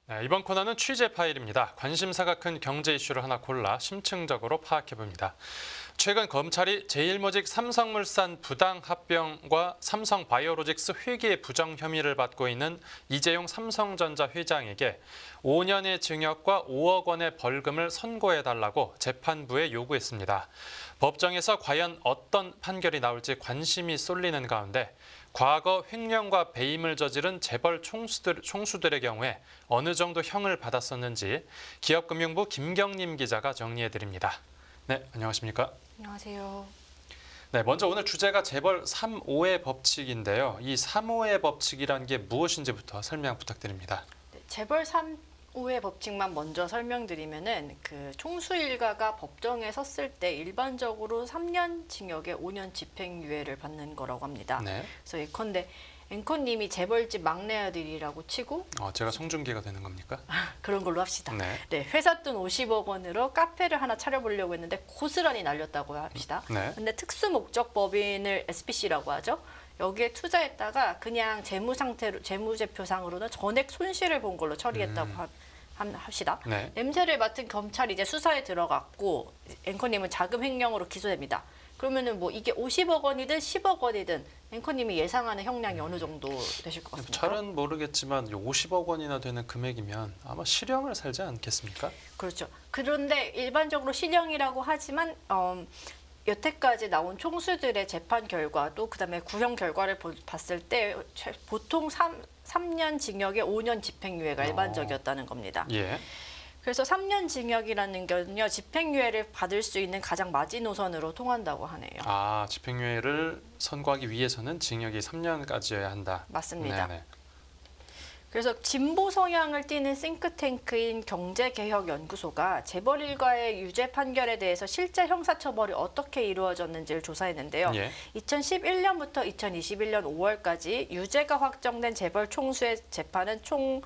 네, 이번 코너는 취재 파일입니다. 관심사가 큰 경제 이슈를 하나 골라 심층적으로 파악해봅니다. 최근 검찰이 제일모직 삼성물산 부당합병과 삼성바이오로직스 회계 부정 혐의를 받고 있는 이재용 삼성전자 회장에게 5년의 징역과 5억 원의 벌금을 선고해달라고 재판부에 요구했습니다. 법정에서 과연 어떤 판결이 나올지 관심이 쏠리는 가운데 과거 횡령과 배임을 저지른 재벌 총수들의 경우에 어느 정도 형을 받았었는지 기업금융부 김경림 기자가 정리해드립니다. 네, 안녕하십니까? 안녕하세요. 네, 먼저 오늘 주제가 재벌 3-5의 법칙인데요. 이 3-5의 법칙이란 게 무엇인지부터 설명 부탁드립니다. 네, 재벌 3-5의 법칙만 먼저 설명드리면은 그 총수 일가가 법정에 섰을 때 일반적으로 3년 징역에 5년 집행유예를 받는 거라고 합니다. 네. 그래서 예컨대 앵커님이 재벌집 막내 아들이라고 치고 제가 송중기가 되는 겁니까? 그런 걸로 합시다. 네. 네, 회사 돈 50억 원으로 카페를 하나 차려보려고 했는데 고스란히 날렸다고 합시다. 네. 근데 특수목적법인을 SPC라고 하죠. 여기에 투자했다가 그냥 재무제표상으로는 전액 손실을 본 걸로 처리했다고 합시다. 네. 냄새를 맡은 경찰이 이제 수사에 들어갔고 앵커님은 자금 횡령으로 기소됩니다. 그러면은 뭐 이게 50억 원이든 10억 원이든 앵커님이 예상하는 형량이 어느 정도 되실 것 같습니까? 잘은 모르겠지만 50억 원이나 되는 금액이면 아마 실형을 살지 않겠습니까? 그렇죠. 그런데 일반적으로 실형이라고 하지만 여태까지 나온 총수들의 재판 결과도 그다음에 구형 결과를 봤을 때 보통 3년 징역에 5년 집행유예가 일반적이었다는 겁니다. 예. 그래서 3년 징역이라는 건요, 집행유예를 받을 수 있는 가장 마지노선으로 통한다고 하네요. 집행유예를 선고하기 위해서는 징역이 3년까지여야 한다. 맞습니다. 네네. 그래서 진보 성향을 띠는 싱크탱크인 경제개혁연구소가 재벌 일가의 유죄 판결에 대해서 실제 형사처벌이 어떻게 이루어졌는지를 조사했는데요. 예. 2011년부터 2021년 5월까지 유죄가 확정된 재벌 총수의 재판은 총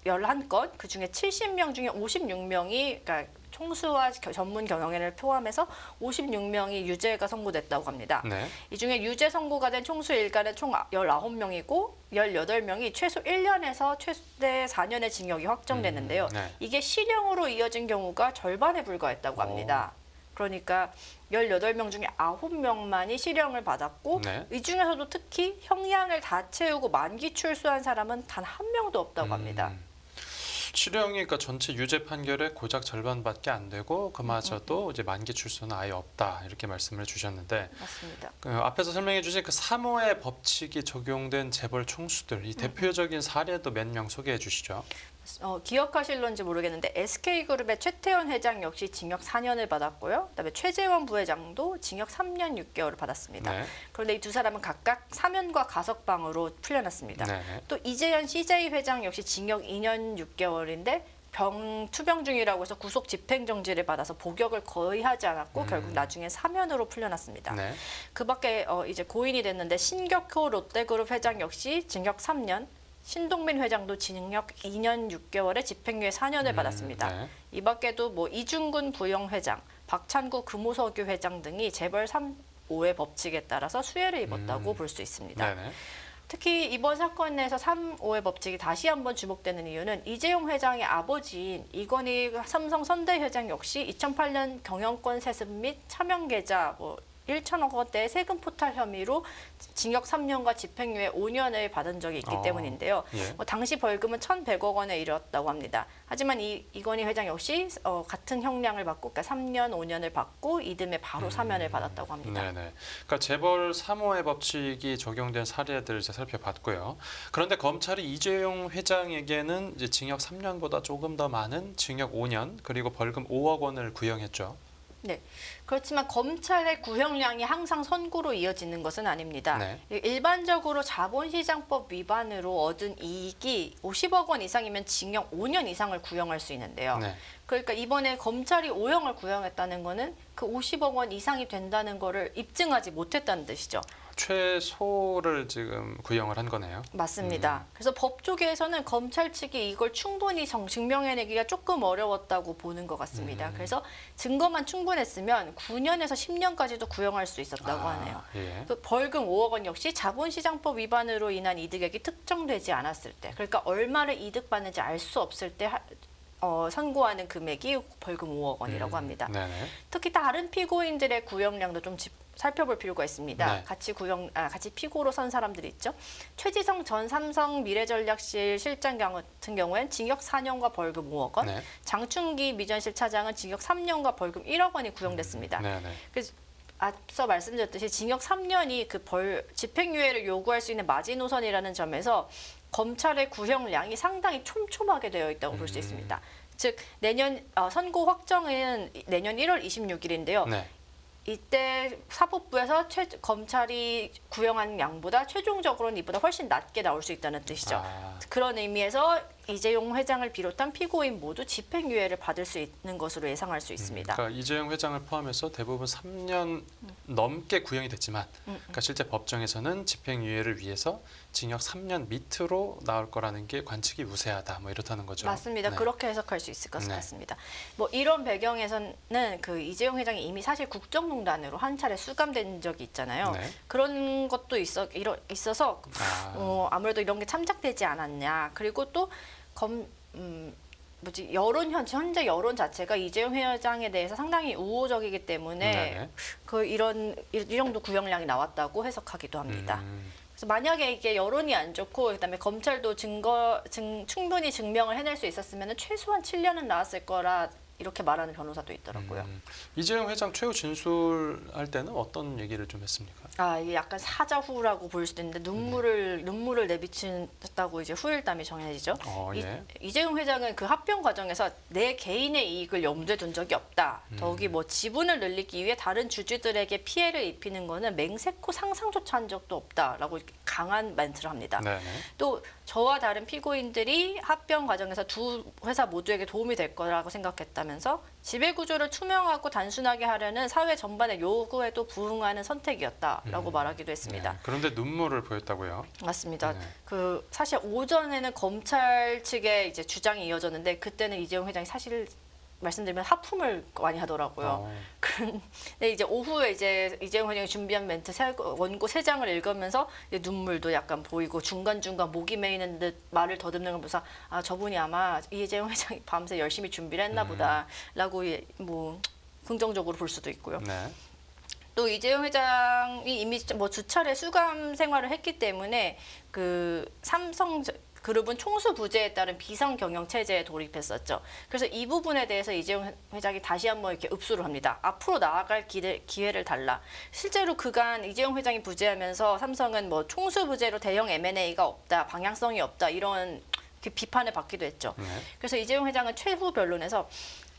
11건, 그중에 70명 중에 56명이 그러니까 총수와 전문 경영인을 포함해서 56명이 유죄가 선고됐다고 합니다. 네. 이 중에 유죄 선고가 된 총수 일가는 총 19명이고 18명이 최소 1년에서 최대 4년의 징역이 확정됐는데요. 네. 이게 실형으로 이어진 경우가 절반에 불과했다고 합니다. 그러니까 18명 중에 9명만이 실형을 받았고 네. 이 중에서도 특히 형량을 다 채우고 만기 출소한 사람은 단 한 명도 없다고 합니다. 실형이 그러니까 전체 유죄 판결의 고작 절반밖에 안 되고 그마저도 이제 만기 출소는 아예 없다 이렇게 말씀을 주셨는데 맞습니다. 앞에서 설명해 주신 그 3호의 법칙이 적용된 재벌 총수들 이 대표적인 사례도 몇 명 소개해 주시죠. 기억하실런지 모르겠는데 SK그룹의 최태원 회장 역시 징역 4년을 받았고요. 그다음에 최재원 부회장도 징역 3년 6개월을 받았습니다. 네. 그런데 이 두 사람은 각각 사면과 가석방으로 풀려났습니다. 네. 또 이재현 CJ 회장 역시 징역 2년 6개월인데 투병 중이라고 해서 구속 집행정지를 받아서 복역을 거의 하지 않았고 결국 나중에 사면으로 풀려났습니다. 네. 그밖에 이제 고인이 됐는데 신격호 롯데그룹 회장 역시 징역 3년, 신동민 회장도 징역 2년 6개월에 집행유예 4년을 받았습니다. 네. 이 밖에도 뭐 이중근 부영회장, 박찬구 금호석유 회장 등이 재벌 3-5의 법칙에 따라서 수혜를 입었다고 볼 수 있습니다. 네네. 특히 이번 사건에서 3-5의 법칙이 다시 한번 주목되는 이유는 이재용 회장의 아버지인 이건희 삼성 선대 회장 역시 2008년 경영권 세습 및 차명 계좌 1천억 원대의 세금 포탈 혐의로 징역 3년과 집행유예 5년을 받은 적이 있기 때문인데요. 예. 당시 벌금은 1,100억 원에 이르렀다고 합니다. 하지만 이건희 회장 역시 같은 형량을 받고 그러니까 3년, 5년을 받고 이듬해 바로 사면을 받았다고 합니다. 네네. 그러니까 재벌 3호의 법칙이 적용된 사례들을 이제 살펴봤고요. 그런데 검찰이 이재용 회장에게는 이제 징역 3년보다 조금 더 많은 징역 5년 그리고 벌금 5억 원을 구형했죠. 네. 그렇지만 검찰의 구형량이 항상 선고로 이어지는 것은 아닙니다. 네. 일반적으로 자본시장법 위반으로 얻은 이익이 50억 원 이상이면 징역 5년 이상을 구형할 수 있는데요. 네. 그러니까 이번에 검찰이 5형을 구형했다는 거는 그 50억 원 이상이 된다는 거를 입증하지 못했다는 뜻이죠. 최소를 지금 구형을 한 거네요. 맞습니다. 그래서 법 쪽에서는 검찰 측이 이걸 충분히 증명해내기가 조금 어려웠다고 보는 것 같습니다. 그래서 증거만 충분했으면 9년에서 10년까지도 구형할 수 있었다고 하네요. 예. 또 벌금 5억 원 역시 자본시장법 위반으로 인한 이득액이 특정되지 않았을 때, 그러니까 얼마를 이득받는지 알 수 없을 때 선고하는 금액이 벌금 5억 원이라고 합니다. 네네. 특히 다른 피고인들의 구형량도 좀 살펴볼 필요가 있습니다. 네. 같이 피고로 선 사람들이 있죠. 최지성 전 삼성 미래전략실 실장 같은 경우엔 징역 4년과 벌금 5억 원, 네. 장충기 미전실 차장은 징역 3년과 벌금 1억 원이 구형됐습니다. 네네. 그래서 앞서 말씀드렸듯이 징역 3년이 그 집행유예를 요구할 수 있는 마지노선이라는 점에서 검찰의 구형량이 상당히 촘촘하게 되어 있다고 볼 수 있습니다. 즉 내년 선고 확정은 내년 1월 26일인데요. 네. 이때 사법부에서 검찰이 구형한 양보다 최종적으로는 이보다 훨씬 낮게 나올 수 있다는 뜻이죠. 그런 의미에서 이재용 회장을 비롯한 피고인 모두 집행유예를 받을 수 있는 것으로 예상할 수 있습니다. 그러니까 이재용 회장을 포함해서 대부분 3년 넘게 구형이 됐지만 그러니까 실제 법정에서는 집행유예를 위해서 징역 3년 밑으로 나올 거라는 게 관측이 우세하다. 뭐 이렇다는 거죠. 맞습니다. 네. 그렇게 해석할 수 있을 것 네. 같습니다. 뭐 이런 배경에서는 그 이재용 회장이 이미 사실 국정농단으로 한 차례 수감된 적이 있잖아요. 네. 그런 것도 있어서 아무래도 이런 게 참작되지 않았냐. 그리고 또 현재 여론 자체가 이재용 회장에 대해서 상당히 우호적이기 때문에 네네. 이 정도 구형량이 나왔다고 해석하기도 합니다. 그래서 만약에 이게 여론이 안 좋고 그다음에 검찰도 충분히 증명을 해낼 수 있었으면 최소한 7년은 나왔을 거라 이렇게 말하는 변호사도 있더라고요. 이재용 회장 최후 진술할 때는 어떤 얘기를 좀 했습니까? 이게 약간 사자후라고 볼 수도 있는데 눈물을 내비친다고 이제 후일담이 정해지죠. 예. 이재용 회장은 그 합병 과정에서 내 개인의 이익을 염두에 둔 적이 없다. 더욱이 뭐 지분을 늘리기 위해 다른 주주들에게 피해를 입히는 거는 맹세코 상상조차 한 적도 없다라고 이렇게 강한 멘트를 합니다. 네네. 또 저와 다른 피고인들이 합병 과정에서 두 회사 모두에게 도움이 될 거라고 생각했다면서 지배구조를 투명하고 단순하게 하려는 사회 전반의 요구에도 부응하는 선택이었다라고 말하기도 했습니다. 네. 그런데 눈물을 보였다고요? 맞습니다. 네. 사실 오전에는 검찰 측의 이제 주장이 이어졌는데 그때는 이재용 회장이 사실 말씀드리면 하품을 많이 하더라고요. 근데 이제 오후에 이제 이재용 회장이 준비한 멘트 원고 3장을 읽으면서 이제 눈물도 약간 보이고 중간중간 목이 메이는 듯 말을 더듬는 걸 보면서 저분이 아마 이재용 회장이 밤새 열심히 준비를 했나 보다라고 뭐 긍정적으로 볼 수도 있고요. 네. 또 이재용 회장이 이미 뭐 주차례 수감 생활을 했기 때문에 그 삼성 그룹은 총수 부재에 따른 비상 경영 체제에 돌입했었죠. 그래서 이 부분에 대해서 이재용 회장이 다시 한번 이렇게 흡수를 합니다. 앞으로 나아갈 기회를 달라. 실제로 그간 이재용 회장이 부재하면서 삼성은 뭐 총수 부재로 대형 M&A가 없다, 방향성이 없다 이런 비판을 받기도 했죠. 그래서 이재용 회장은 최후 변론에서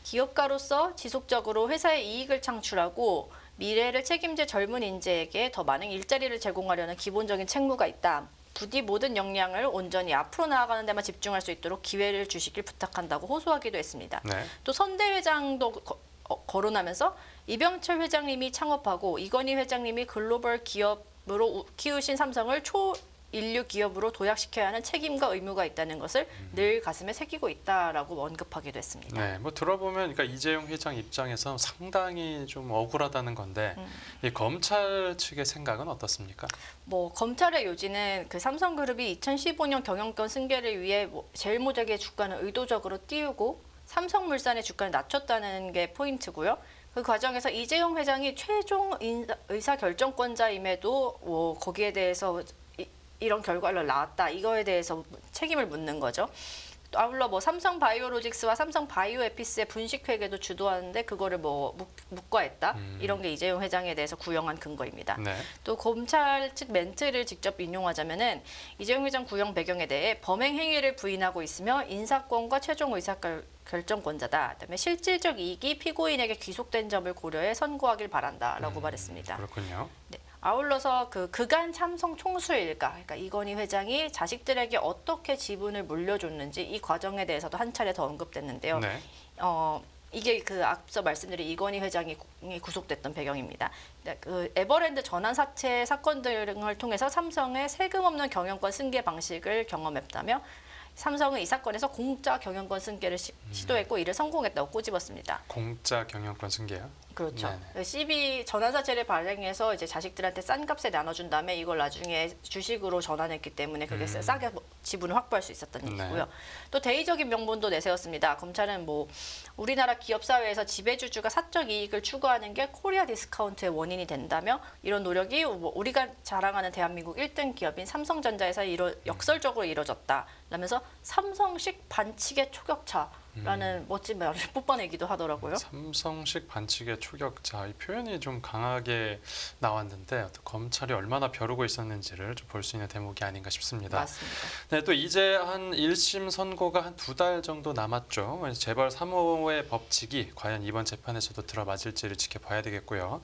기업가로서 지속적으로 회사의 이익을 창출하고 미래를 책임질 젊은 인재에게 더 많은 일자리를 제공하려는 기본적인 책무가 있다. 부디 모든 역량을 온전히 앞으로 나아가는 데만 집중할 수 있도록 기회를 주시길 부탁한다고 호소하기도 했습니다. 네. 또 선대 회장도 거론하면서 이병철 회장님이 창업하고 이건희 회장님이 글로벌 기업으로 키우신 삼성을 초인류 기업으로 도약시켜야 하는 책임과 의무가 있다는 것을 늘 가슴에 새기고 있다라고 언급하기도 했습니다. 네, 뭐 들어보면 그러니까 이재용 회장 입장에서 상당히 좀 억울하다는 건데 이 검찰 측의 생각은 어떻습니까? 뭐 검찰의 요지는 그 삼성그룹이 2015년 경영권 승계를 위해 제일모직의 주가는 의도적으로 띄우고 삼성물산의 주가를 낮췄다는 게 포인트고요. 그 과정에서 이재용 회장이 최종 의사 결정권자임에도 거기에 대해서 이런 결과를 낳았다. 이거에 대해서 책임을 묻는 거죠. 아울러 뭐 삼성바이오로직스와 삼성바이오에피스의 분식회계도 주도하는데 그거를 뭐 묵과했다. 이런 게 이재용 회장에 대해서 구형한 근거입니다. 네. 또 검찰 측 멘트를 직접 인용하자면은 이재용 회장 구형 배경에 대해 범행 행위를 부인하고 있으며 인사권과 최종 의사결정권자다. 그다음에 실질적 이익이 피고인에게 귀속된 점을 고려해 선고하길 바란다라고 말했습니다. 그렇군요. 네. 아울러서 그간 삼성 총수 일가, 그러니까 이건희 회장이 자식들에게 어떻게 지분을 물려줬는지 이 과정에 대해서도 한 차례 더 언급됐는데요. 네. 이게 그 앞서 말씀드린 이건희 회장이 구속됐던 배경입니다. 그 에버랜드 전환 사채 사건 등을 통해서 삼성의 세금 없는 경영권 승계 방식을 경험했다며 삼성은 이 사건에서 공짜 경영권 승계를 시도했고 이를 성공했다고 꼬집었습니다. 공짜 경영권 승계요? 그렇죠. 네네. CB 전환사채를 발행해서 이제 자식들한테 싼 값에 나눠준 다음에 이걸 나중에 주식으로 전환했기 때문에 그게 싸게 지분을 확보할 수 있었던 얘기고요. 또 대의적인 명분도 내세웠습니다. 검찰은 뭐 우리나라 기업 사회에서 지배주주가 사적 이익을 추구하는 게 코리아 디스카운트의 원인이 된다며 이런 노력이 뭐 우리가 자랑하는 대한민국 1등 기업인 삼성전자에서 역설적으로 이뤄졌다. 라면서 삼성식 반칙의 초격차라는 멋진 말을 뽑아내기도 하더라고요. 삼성식 반칙의 초격자, 이 표현이 좀 강하게 나왔는데 검찰이 얼마나 벼르고 있었는지를 좀 볼 수 있는 대목이 아닌가 싶습니다. 맞습니다. 네, 또 이제 한 1심 선고가 한 2달 정도 남았죠. 재벌 3호의 법칙이 과연 이번 재판에서도 들어맞을지를 지켜봐야 되겠고요.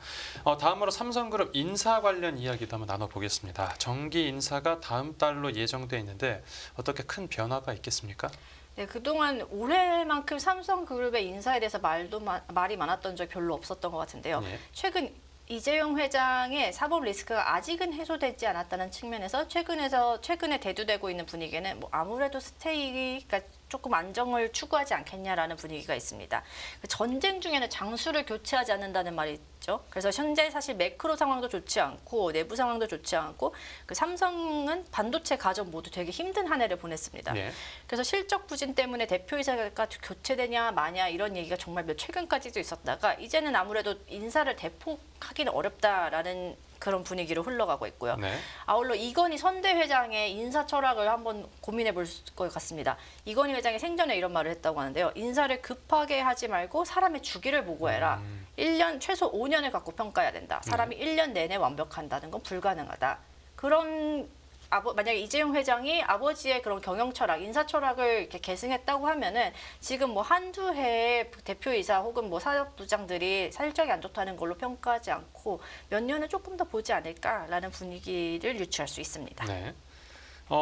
다음으로 삼성그룹 인사 관련 이야기도 한번 나눠보겠습니다. 정기 인사가 다음 달로 예정돼 있는데 어떻게 큰 변화가 있겠습니까? 네, 그동안 올해만큼 삼성그룹의 인사에 대해서 말이 많았던 적이 별로 없었던 것 같은데요. 네. 최근 이재용 회장의 사법 리스크가 아직은 해소되지 않았다는 측면에서 최근에 대두되고 있는 분위기는 뭐 아무래도 스테이가 조금 안정을 추구하지 않겠냐라는 분위기가 있습니다. 전쟁 중에는 장수를 교체하지 않는다는 말이 있죠. 그래서 현재 사실 매크로 상황도 좋지 않고 내부 상황도 좋지 않고 그 삼성은 반도체 가전 모두 되게 힘든 한 해를 보냈습니다. 네. 그래서 실적 부진 때문에 대표이사가 교체되냐 마냐 이런 얘기가 정말 최근까지도 있었다가 이제는 아무래도 인사를 대폭하기는 어렵다라는 그런 분위기로 흘러가고 있고요. 네. 아울러 이건희 선대 회장의 인사 철학을 한번 고민해 볼 것 같습니다. 이건희 회장이 생전에 이런 말을 했다고 하는데요. 인사를 급하게 하지 말고 사람의 주기를 보고 해라. 1년 최소 5년을 갖고 평가해야 된다. 사람이 1년 내내 완벽한다는 건 불가능하다. 그런 만약에 이재용 회장이 아버지의 그런 경영 철학, 인사 철학을 이렇게 계승했다고 하면은 지금 뭐 한두 해의 대표이사 혹은 뭐 사업부장들이 실적이 안 좋다는 걸로 평가하지 않고 몇 년은 조금 더 보지 않을까라는 분위기를 유추할 수 있습니다. 네.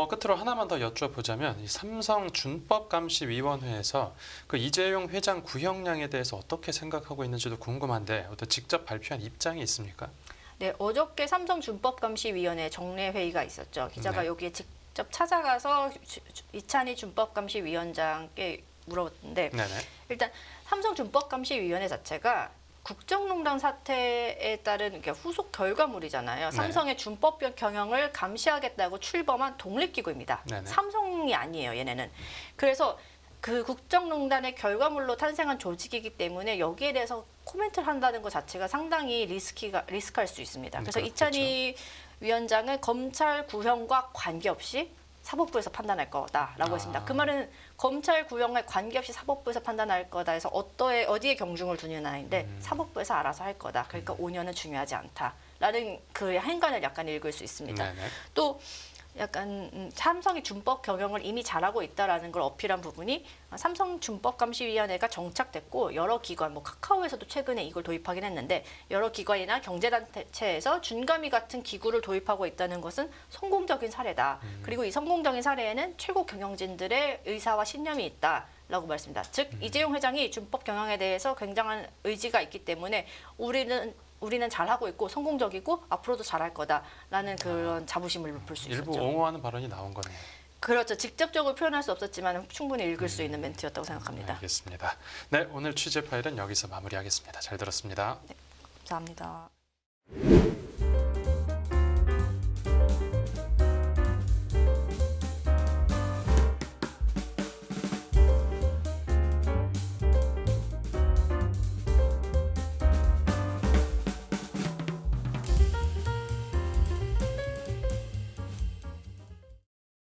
끝으로 하나만 더 여쭤보자면 이 삼성 준법감시위원회에서 그 이재용 회장 구형량에 대해서 어떻게 생각하고 있는지도 궁금한데 어떤 직접 발표한 입장이 있습니까? 네, 어저께 삼성준법감시위원회 정례회의가 있었죠. 기자가 네. 여기에 직접 찾아가서 이찬희 준법감시위원장께 물어봤는데 네네. 일단 삼성준법감시위원회 자체가 국정농단 사태에 따른 후속 결과물이잖아요. 네. 삼성의 준법 경영을 감시하겠다고 출범한 독립기구입니다. 네네. 삼성이 아니에요, 얘네는. 그래서 그 국정농단의 결과물로 탄생한 조직이기 때문에 여기에 대해서 코멘트를 한다는 것 자체가 상당히 리스크할 수 있습니다. 그래서 그렇겠죠. 이찬희 위원장은 검찰 구형과 관계없이 사법부에서 판단할 거다라고 했습니다. 그 말은 검찰 구형에 관계없이 사법부에서 판단할 거다 해서 어디에 경중을 두느냐인데 사법부에서 알아서 할 거다. 그러니까 5년은 중요하지 않다라는 그 행간을 약간 읽을 수 있습니다. 네네. 또 약간 삼성이 준법 경영을 이미 잘하고 있다라는 걸 어필한 부분이 삼성 준법감시위원회가 정착됐고 여러 기관, 뭐 카카오에서도 최근에 이걸 도입하긴 했는데 여러 기관이나 경제단체에서 준감위 같은 기구를 도입하고 있다는 것은 성공적인 사례다. 그리고 이 성공적인 사례에는 최고 경영진들의 의사와 신념이 있다. 라고 말했습니다. 즉 이재용 회장이 준법 경영에 대해서 굉장한 의지가 있기 때문에 우리는 잘하고 있고 성공적이고 앞으로도 잘할 거다라는 그런 자부심을 볼 수 있었죠. 일부 옹호하는 발언이 나온 거네요. 그렇죠. 직접적으로 표현할 수 없었지만 충분히 읽을 수 있는 멘트였다고 생각합니다. 알겠습니다. 네, 오늘 취재 파일은 여기서 마무리하겠습니다. 잘 들었습니다. 감사합니다.